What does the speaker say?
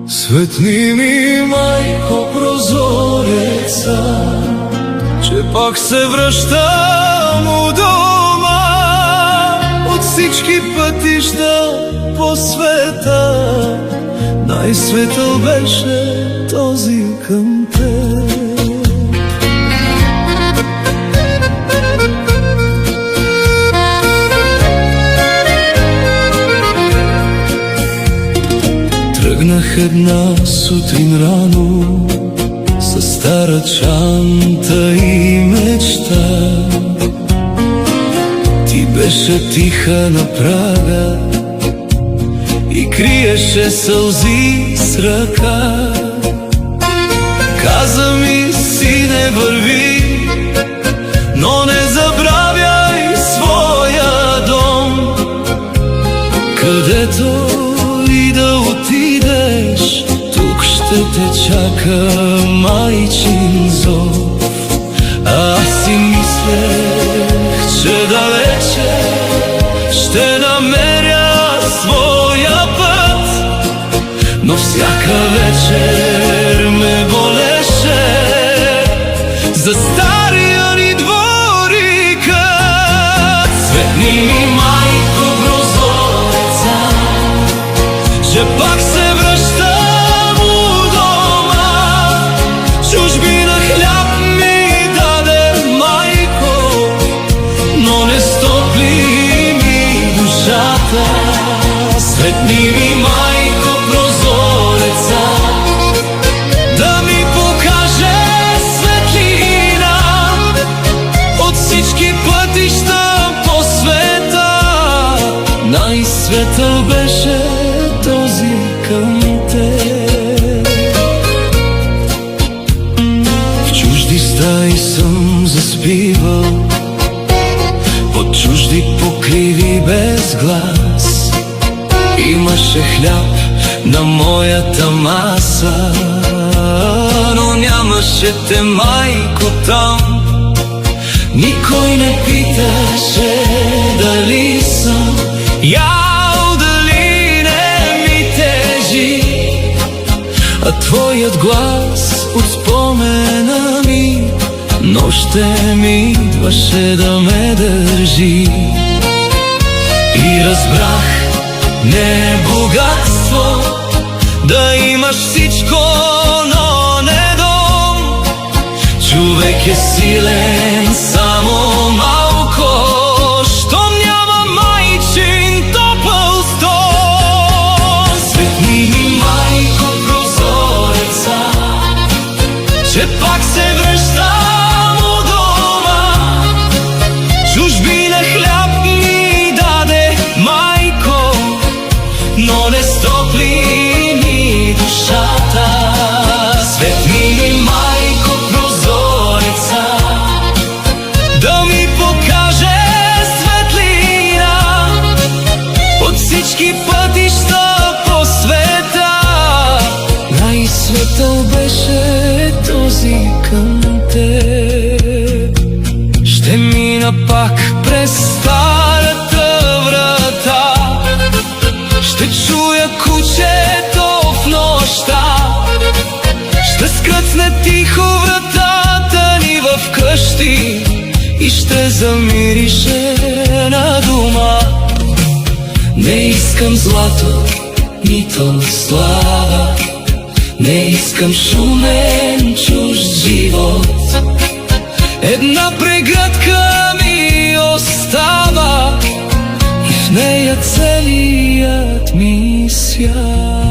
Светни ми, майко, прозореца, че пак се връщам у дома. От всички пътища по света най-светъл беше този към теб. Тръгнах една сутрин рано със стара чанта и мечта. Ти беше тиха на прага и криеше сълзи с ръка. Каза ми: сине, върви, но не забравяй своя дом. Където и да отидеш, тук ще те чака майчин зов. Аз си мислех, че далече ще намеря своя път, но всяка вечер ме болеше за стария ни дворикът. Светни ми, майко, прозореца, че пак се връщам у дома. Чужбина хляб ми даде, майко, но не стопли ми душата. Светни ми, майко, прозореца, да ми покаже светлина от всички пътища по света. Най-светъл беше този към теб. В чужди стаи съм заспивал, под чужди покриви без глас. Имаше хляб на моята маса, но нямаше те, майко, там. Никой не питаше дали съм ял, дали не ми тежи, а твоят глас от спомена ми нощем ми идваше да ме държи. И разбрах, не е богатство да имаш всичко, но не дом. Човек е силен само малко, щом няма майчин топъл стол. Светни ми, майко, прозореца, че пак се връщам у дома. Чужбина хляб ми даде, майко, но не стопли ми душата. Светни ми, майко, прозореца, да ми покаже светлина от всички пътища по света. Най-светъл беше този към теб. Ще мина пак през старата врата, ще чуя кучето в нощта, ще скръцне тихо вратата ни в къщи и ще замирише на дома. Не искам злато, нито слава, не искам шумен чужд живот. Една преградка ми остава и в нея целият ми свят.